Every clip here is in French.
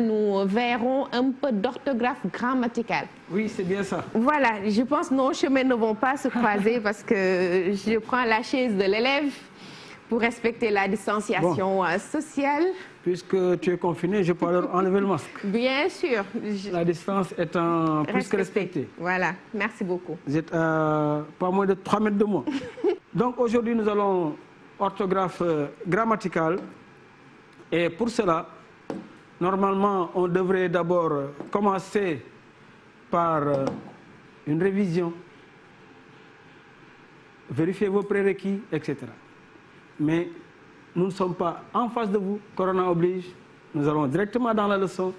nous verrons un peu d'orthographe grammaticale. Oui, c'est bien ça. Voilà, je pense que nos chemins ne vont pas se croiser parce que je prends la chaise de l'élève pour respecter la distanciation sociale. Puisque tu es confiné, je peux alors enlever le masque. Bien sûr. La distance étant plus que respectée. Voilà, merci beaucoup. Vous êtes à pas moins de 3 mètres de moi. Donc aujourd'hui, nous allons orthographe grammaticale. Et pour cela, normalement, on devrait d'abord commencer par une révision, vérifier vos prérequis, etc. Mais nous ne sommes pas en face de vous, Corona oblige. Nous allons directement dans la leçon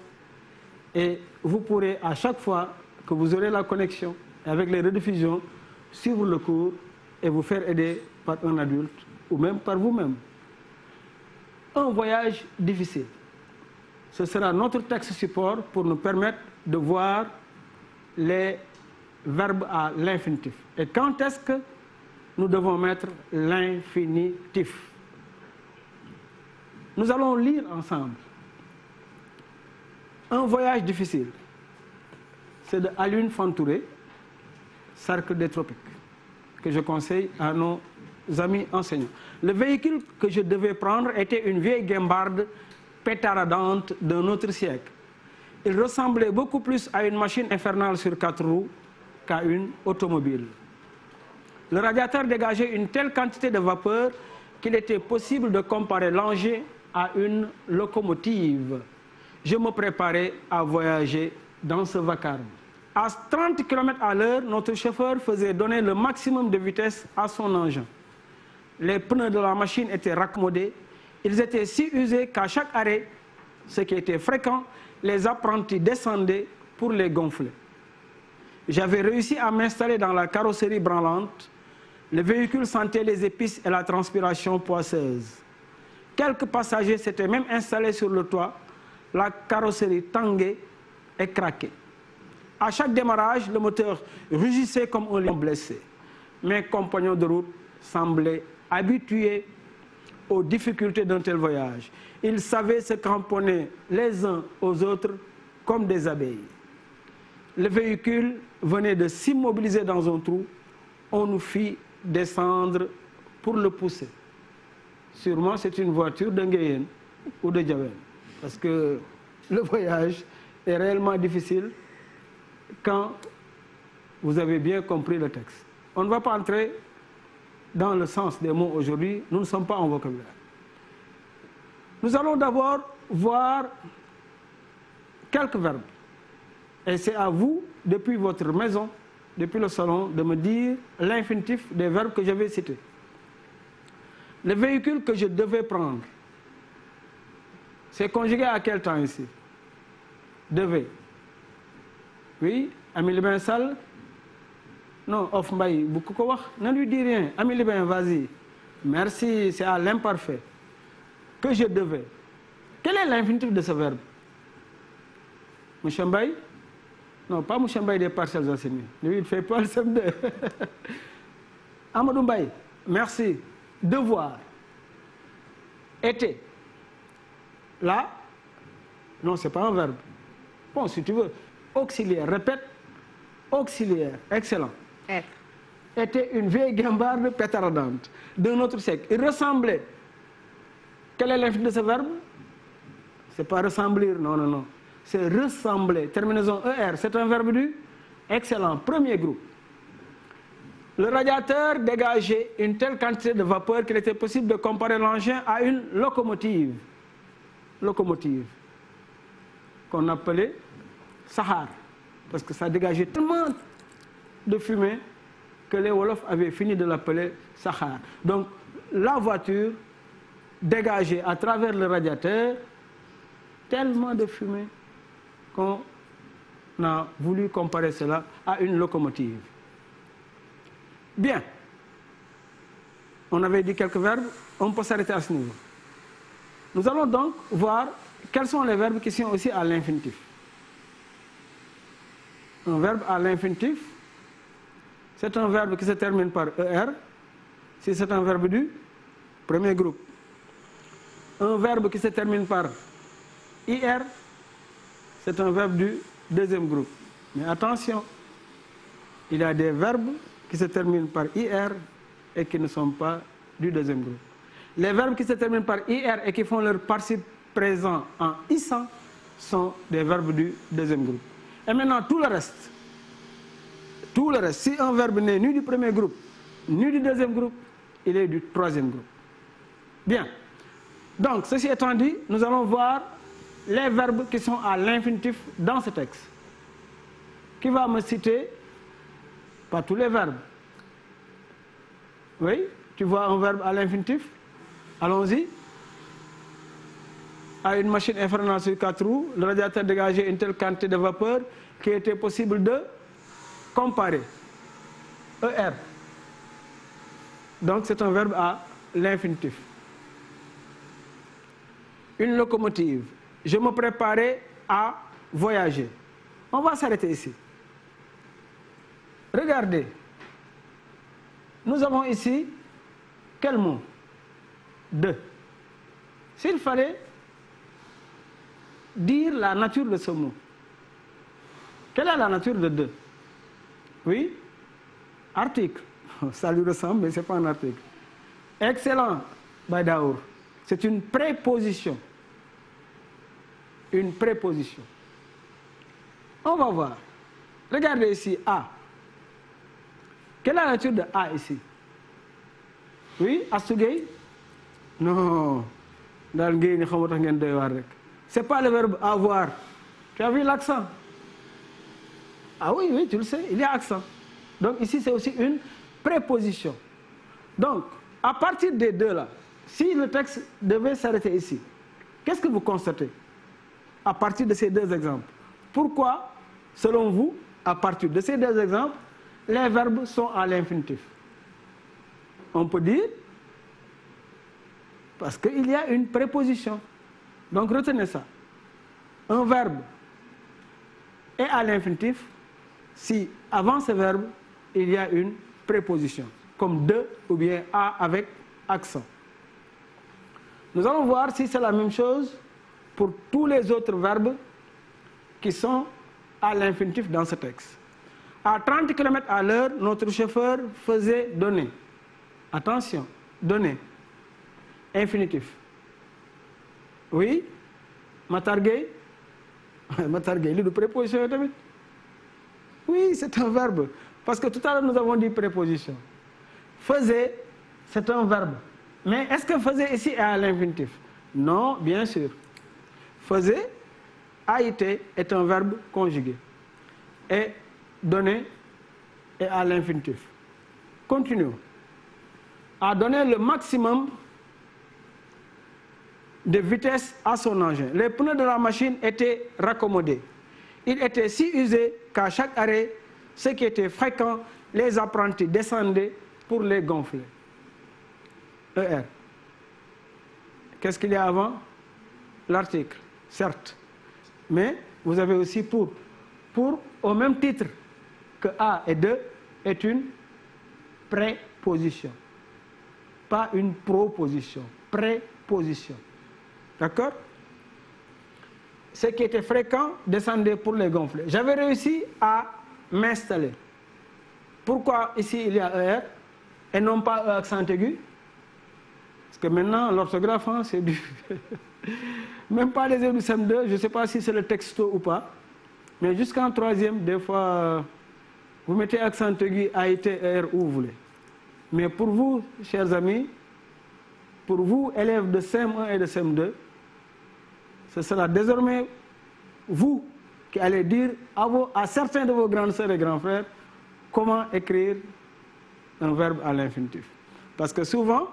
et vous pourrez à chaque fois que vous aurez la connexion avec les rediffusions, suivre le cours et vous faire aider par un adulte ou même par vous-même. Un voyage difficile. Ce sera notre texte support pour nous permettre de voir les verbes à l'infinitif. Et quand est-ce que nous devons mettre l'infinitif? Nous allons lire ensemble. Un voyage difficile. C'est de Alioune Fantouré, Cercle des Tropiques, que je conseille à nos amis enseignants. Le véhicule que je devais prendre était une vieille guimbarde pétaradante d'un autre siècle. Il ressemblait beaucoup plus à une machine infernale sur 4 roues qu'à une automobile. Le radiateur dégageait une telle quantité de vapeur qu'il était possible de comparer l'engin à une locomotive. Je me préparais à voyager dans ce vacarme. À 30 km à l'heure, notre chauffeur faisait donner le maximum de vitesse à son engin. Les pneus de la machine étaient raccommodés. Ils étaient si usés qu'à chaque arrêt, ce qui était fréquent, les apprentis descendaient pour les gonfler. J'avais réussi à m'installer dans la carrosserie branlante. Le véhicule sentait les épices et la transpiration poisseuse. Quelques passagers s'étaient même installés sur le toit. La carrosserie tanguait et craquait. À chaque démarrage, le moteur rugissait comme un lion blessé. Mes compagnons de route semblaient habitués aux difficultés d'un tel voyage. Ils savaient se cramponner les uns aux autres comme des abeilles. Le véhicule venait de s'immobiliser dans un trou. On nous fit descendre pour le pousser. Sûrement, c'est une voiture de Nguyen ou de Djawen. Parce que le voyage est réellement difficile quand vous avez bien compris le texte. On ne va pas entrer dans le sens des mots aujourd'hui, nous ne sommes pas en vocabulaire. Nous allons d'abord voir quelques verbes. Et c'est à vous, depuis votre maison, depuis le salon, de me dire l'infinitif des verbes que je vais citer. Le véhicule que je devais prendre, c'est conjugué à quel temps ici? Devait. Oui, Amélie Ben Sall. Non, Off Mbaye, ne lui dis rien. Amélie Ben, vas-y. Merci, c'est à l'imparfait. Que je devais. Quel est l'infinitif de ce verbe? Monsieur Mbaye? Non, pas Monsieur Mbaye des Parcelles Assainies. Lui, il ne fait pas le CM2. Amadou Mbaye, merci. Devoir. Était. Là, non, ce n'est pas un verbe. Bon, si tu veux. Auxiliaire, répète. Auxiliaire, excellent. Être. Était une vieille guimbarde pétaradante d'un autre siècle. Il ressemblait. Quel est l'infinitif de ce verbe? Ce n'est pas ressembler, non, non, non. C'est ressembler. Terminaison ER, c'est un verbe du excellent. Premier groupe. Le radiateur dégageait une telle quantité de vapeur qu'il était possible de comparer l'engin à une locomotive. Locomotive. Qu'on appelait Sahar. Parce que ça dégageait tellement de fumée que les Wolofs avaient fini de l'appeler Sahar. Donc, la voiture dégageait à travers le radiateur tellement de fumée qu'on a voulu comparer cela à une locomotive. Bien. On avait dit quelques verbes, on peut s'arrêter à ce niveau. Nous allons donc voir quels sont les verbes qui sont aussi à l'infinitif. Un verbe à l'infinitif, c'est un verbe qui se termine par ER, si c'est un verbe du premier groupe. Un verbe qui se termine par IR, c'est un verbe du deuxième groupe. Mais attention, il y a des verbes qui se terminent par IR et qui ne sont pas du deuxième groupe. Les verbes qui se terminent par IR et qui font leur participe présent en ISAN sont des verbes du deuxième groupe. Et maintenant, tout le reste, si un verbe n'est ni du premier groupe, ni du deuxième groupe, il est du troisième groupe. Bien. Donc, ceci étant dit, nous allons voir les verbes qui sont à l'infinitif dans ce texte. Qui va me citer, pas tous les verbes. Oui, tu vois un verbe à l'infinitif? Allons-y. À une machine infernale sur 4 roues, le radiateur dégageait une telle quantité de vapeur qu'il était possible de comparer. ER. Donc, c'est un verbe à l'infinitif. Une locomotive. Je me préparais à voyager. On va s'arrêter ici. Regardez. Nous avons ici quel mot? De. S'il fallait dire la nature de ce mot, quelle est la nature de de? Oui? Article. Ça lui ressemble, mais ce n'est pas un article. Excellent, Badaour. C'est une préposition. Une préposition. On va voir. Regardez ici, A. Quelle est la nature de A ici? Oui, Asugay? Non. C'est pas le verbe avoir. Tu as vu l'accent? Ah oui, oui, tu le sais, il y a accent. Donc ici, c'est aussi une préposition. Donc, à partir des deux là, si le texte devait s'arrêter ici, qu'est-ce que vous constatez à partir de ces deux exemples? Pourquoi, selon vous, à partir de ces deux exemples, les verbes sont à l'infinitif? On peut dire parce qu'il y a une préposition. Donc retenez ça. Un verbe est à l'infinitif si avant ce verbe, il y a une préposition, comme de ou bien à avec accent. Nous allons voir si c'est la même chose pour tous les autres verbes qui sont à l'infinitif dans ce texte. À 30 km à l'heure, notre chauffeur faisait donner. Attention, donner. Infinitif. Oui? Matargay? Matargay, il est de préposition tamit. Oui, c'est un verbe. Parce que tout à l'heure, nous avons dit préposition. Faisait, c'est un verbe. Mais est-ce que faisait ici est à l'infinitif? Non, bien sûr. Faisait, a été, est un verbe conjugué. Et donner est à l'infinitif. Continuons. A donné le maximum de vitesse à son engin. Les pneus de la machine étaient raccommodés. Ils étaient si usés qu'à chaque arrêt, ce qui était fréquent, les apprentis descendaient pour les gonfler. ER. Qu'est-ce qu'il y a avant? L'article, certes. Mais vous avez aussi pour. Pour, au même titre que A et de, est une préposition. Pas une proposition. Préposition. D'accord? Ce qui était fréquent descendait pour les gonfler. J'avais réussi à m'installer. Pourquoi ici il y a ER et non pas E accent aigu? Parce que maintenant, l'orthographe, hein, c'est du... Même pas les élèves du CM2, je ne sais pas si c'est le texto ou pas, mais jusqu'en troisième, des fois, vous mettez accent aigu, AIT, ER, où vous voulez. Mais pour vous, chers amis, pour vous, élèves de CM1 et de CM2, ce sera désormais vous qui allez dire à certains de vos grandes sœurs et grands frères comment écrire un verbe à l'infinitif. Parce que souvent,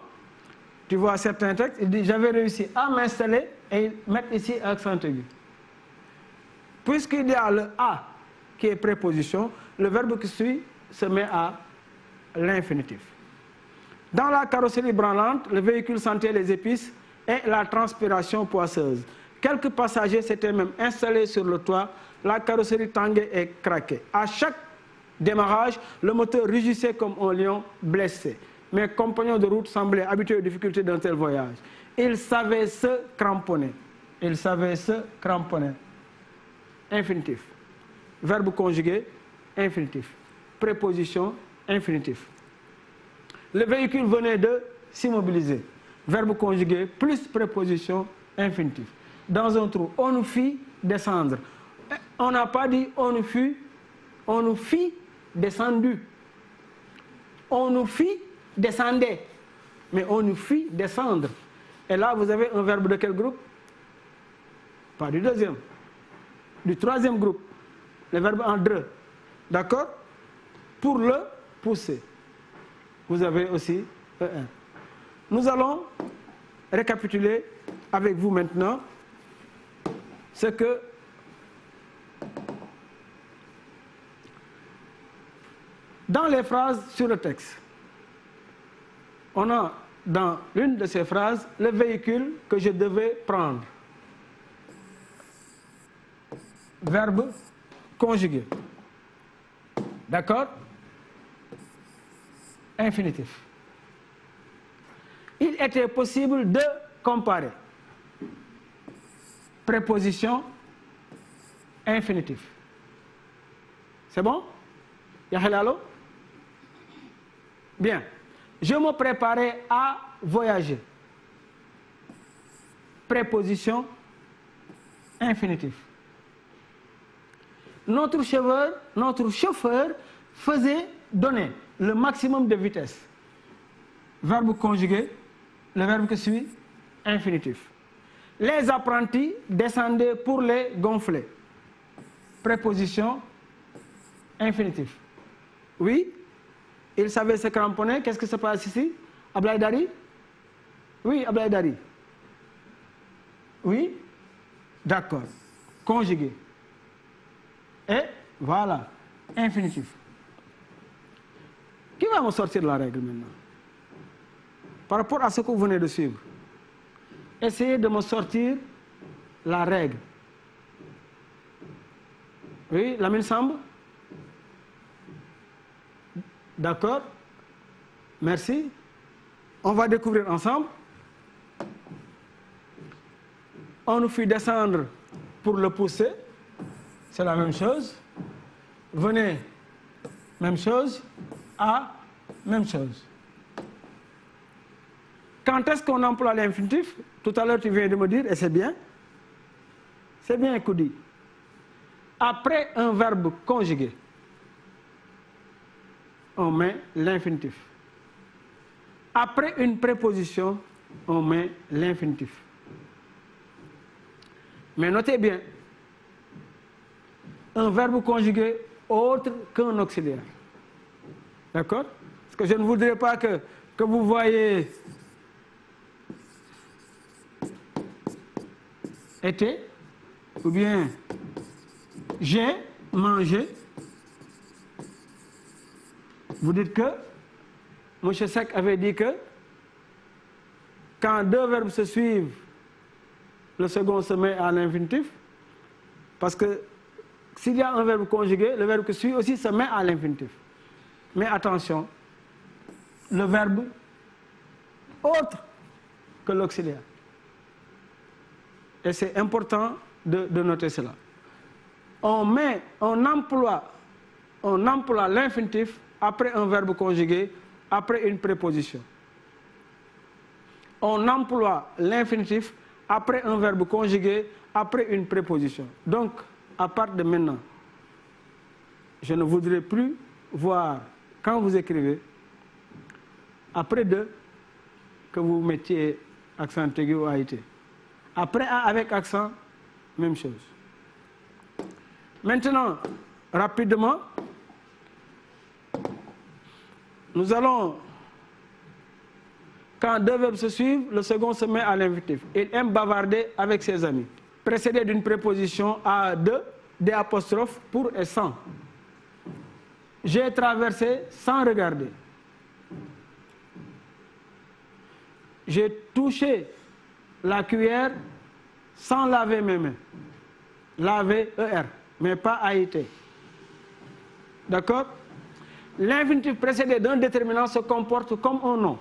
tu vois certains textes, ils disent j'avais réussi à m'installer et ils mettent ici accent aigu. Puisqu'il y a le A qui est préposition, le verbe qui suit se met à l'infinitif. Dans la carrosserie branlante, le véhicule sentait les épices et la transpiration poisseuse. Quelques passagers s'étaient même installés sur le toit, la carrosserie tanguait et craquait. À chaque démarrage, le moteur rugissait comme un lion blessé. Mes compagnons de route semblaient habitués aux difficultés d'un tel voyage. Ils savaient se cramponner. Ils savaient se cramponner. infinitif. Verbe conjugué, infinitif. Préposition, infinitif. Le véhicule venait de s'immobiliser. Verbe conjugué plus préposition, infinitif. Dans un trou, on nous fit descendre. On n'a pas dit on nous fit descendu. On nous fit descendre. Mais on nous fit descendre. Et là, vous avez un verbe de quel groupe? Pas du deuxième. Du troisième groupe. Le verbe en deux. D'accord? Pour le pousser. Vous avez aussi ER. Nous allons récapituler avec vous maintenant ce que dans les phrases sur le texte, on a dans l'une de ces phrases le véhicule que je devais prendre. Verbe conjugué. D'accord? Infinitif. Il était possible de comparer. Préposition, infinitif. C'est bon? Yahelalo? Bien. Je me préparais à voyager. Préposition, infinitif. Notre chauffeur faisait donner le maximum de vitesse. Verbe conjugué, le verbe qui suit, infinitif. Les apprentis descendaient pour les gonfler. Préposition, infinitif. Oui, ils savaient se cramponner. Qu'est-ce qui se passe ici? Ablaye Dari? Oui, Ablaye Dari. Oui, d'accord. Conjugué. Et voilà, infinitif. Qui va me sortir de la règle maintenant? Par rapport à ce que vous venez de suivre, essayez de me sortir la règle. Oui, Lamine Samb? D'accord. Merci. On va découvrir ensemble. On nous fit descendre pour le pousser. C'est la même chose. Venez, même chose. À, même chose. Quand est-ce qu'on emploie l'infinitif? Tout à l'heure, tu viens de me dire, et c'est bien. C'est bien, Koudi. Après un verbe conjugué, on met l'infinitif. Après une préposition, on met l'infinitif. Mais notez bien, un verbe conjugué autre qu'un auxiliaire. D'accord? Parce que je ne voudrais pas que vous voyez été, ou bien j'ai mangé. Vous dites que M. Seck avait dit que quand deux verbes se suivent, le second se met à l'infinitif. Parce que s'il y a un verbe conjugué, le verbe qui suit aussi se met à l'infinitif. Mais attention, le verbe autre que l'auxiliaire. Et c'est important de noter cela. On emploie l'infinitif après un verbe conjugué, après une préposition. On emploie l'infinitif après un verbe conjugué, après une préposition. Donc, à partir de maintenant, je ne voudrais plus voir, quand vous écrivez, après de, que vous mettiez accent aigu ou AIT. Après A avec accent, même chose. Maintenant, rapidement, nous allons, quand deux verbes se suivent, le second se met à l'infinitif. Il aime bavarder avec ses amis. Précédé d'une préposition à de, des apostrophes pour et sans. J'ai traversé sans regarder. J'ai touché la cuillère sans laver mes mains. Laver, ER, mais pas AIT. D'accord? L'infinitif précédé d'un déterminant se comporte comme un nom.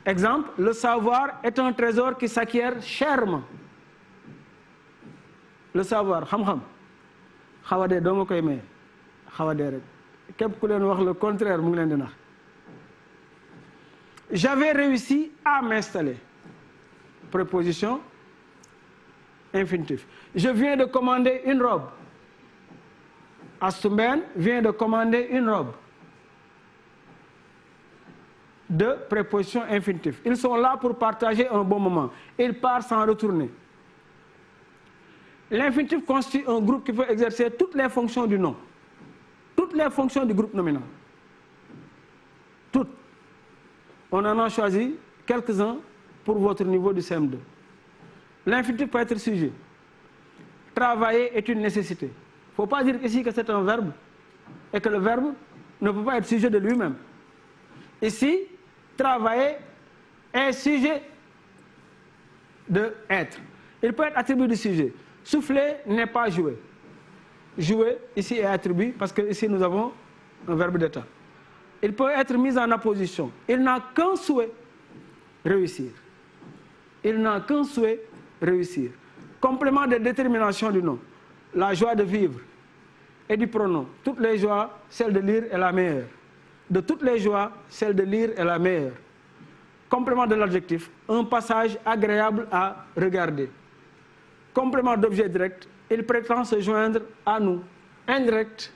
Exemple, le savoir est un trésor qui s'acquiert chèrement. Le savoir, ham ham. xawadee doo nga koy maye xawadee rek képp ku leen wax le contraire mu ngi leen di nax. J'avais réussi à m'installer. Préposition infinitif. Je viens de commander une robe. Astumben vient de commander une robe. Deux, préposition infinitif. Ils sont là pour partager un bon moment. Ils partent sans retourner. L'infinitif constitue un groupe qui peut exercer toutes les fonctions du nom. Toutes les fonctions du groupe nominal. Toutes. On en a choisi quelques-uns pour votre niveau du CM2. L'infinitif peut être sujet. Travailler est une nécessité. Il ne faut pas dire ici que c'est un verbe et que le verbe ne peut pas être sujet de lui-même. Ici, travailler est sujet de être. Il peut être attribut du sujet. Souffler n'est pas jouer. Jouer, ici, est attribut parce que ici, nous avons un verbe d'état. Il peut être mis en apposition. Il n'a qu'un souhait, réussir. Il n'a qu'un souhait, réussir. Complément de détermination du nom. La joie de vivre et du pronom. Toutes les joies, celle de lire est la meilleure. De toutes les joies, celle de lire est la meilleure. Complément de l'adjectif. Un passage agréable à regarder. Complément d'objet direct. Il prétend se joindre à nous. Indirect.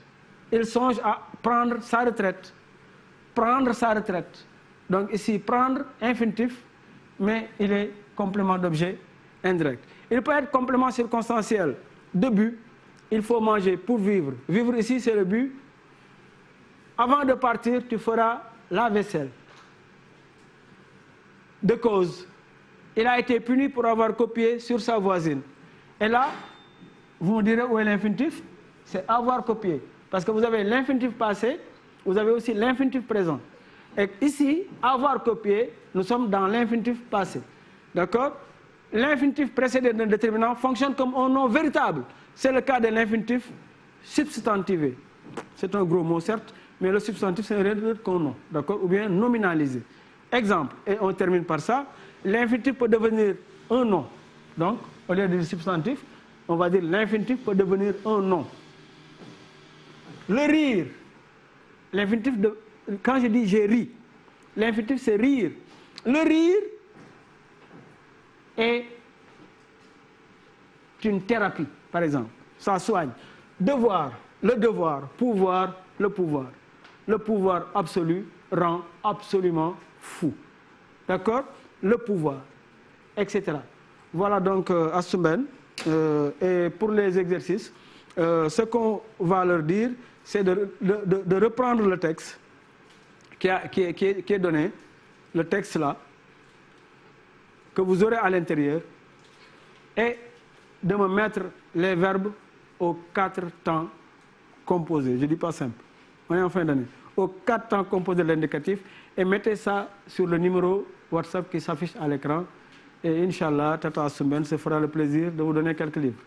Il songe à prendre sa retraite. Prendre sa retraite. Donc ici, prendre, infinitif, mais il est complément d'objet indirect. Il peut être complément circonstanciel de but. Il faut manger pour vivre. Vivre ici, c'est le but. Avant de partir, tu feras la vaisselle. De cause. Il a été puni pour avoir copié sur sa voisine. Et là, vous me direz où est l'infinitif? C'est avoir copié. Parce que vous avez l'infinitif passé, vous avez aussi l'infinitif présent. Et ici, avoir copié, nous sommes dans l'infinitif passé. D'accord? L'infinitif précédé d'un déterminant fonctionne comme un nom véritable. C'est le cas de l'infinitif substantivé. C'est un gros mot, certes, mais le substantif, c'est rien d'autre qu'un nom. D'accord? Ou bien nominalisé. Exemple, et on termine par ça, l'infinitif peut devenir un nom. Donc, au lieu de dire substantif, on va dire l'infinitif peut devenir un nom. Le rire. L'infinitif de... Quand je dis j'ai ri, l'infinitif c'est rire. Le rire est une thérapie, par exemple. Ça soigne. Devoir, le devoir. Pouvoir, le pouvoir. Le pouvoir absolu rend absolument fou. D'accord? Le pouvoir, etc. Voilà donc Astumben. Et pour les exercices, ce qu'on va leur dire, c'est de reprendre le texte qui est donné, le texte là, que vous aurez à l'intérieur, et de me mettre les verbes aux 4 temps composés. Je ne dis pas simple, on est en fin d'année. Aux 4 temps composés de l'indicatif, et mettez ça sur le numéro WhatsApp qui s'affiche à l'écran. Et Inch'Allah, Tata Astumben se fera le plaisir de vous donner quelques livres.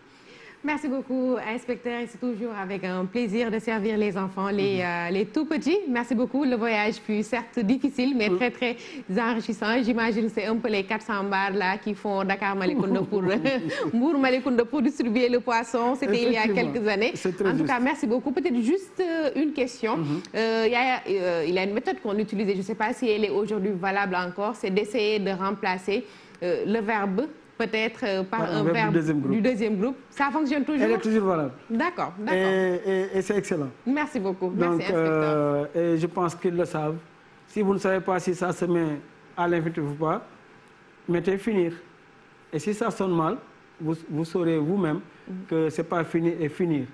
Merci beaucoup, inspecteur. Et c'est toujours avec un plaisir de servir les enfants, les tout petits. Merci beaucoup. Le voyage fut certes difficile, mais très, très enrichissant. J'imagine que c'est un peu les 400 bars là qui font Dakar-Malikounda pour Mbour-Malikounda pour distribuer le poisson. C'était il y a quelques années. En tout cas, merci beaucoup. Peut-être juste une question. Il y a une méthode qu'on utilisait, je ne sais pas si elle est aujourd'hui valable encore, c'est d'essayer de remplacer le verbe peut-être par un verbe du deuxième groupe. Ça fonctionne toujours? Elle est toujours valable. D'accord, d'accord. Et c'est excellent. Merci beaucoup. Donc, merci, inspecteur. Et je pense qu'ils le savent. Si vous ne savez pas si ça se met à l'infinitif ou pas, mettez finir. Et si ça sonne mal, vous saurez vous-même que ce n'est pas finir et finir.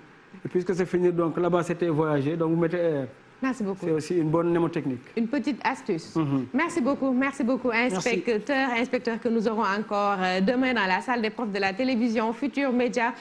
Et puisque c'est finir, donc là-bas c'était voyager, donc vous mettez R. Merci beaucoup. C'est aussi une bonne mnémotechnique. Une petite astuce. Merci beaucoup, inspecteur, inspecteur que nous aurons encore demain dans la salle des profs de la télévision Futur Média.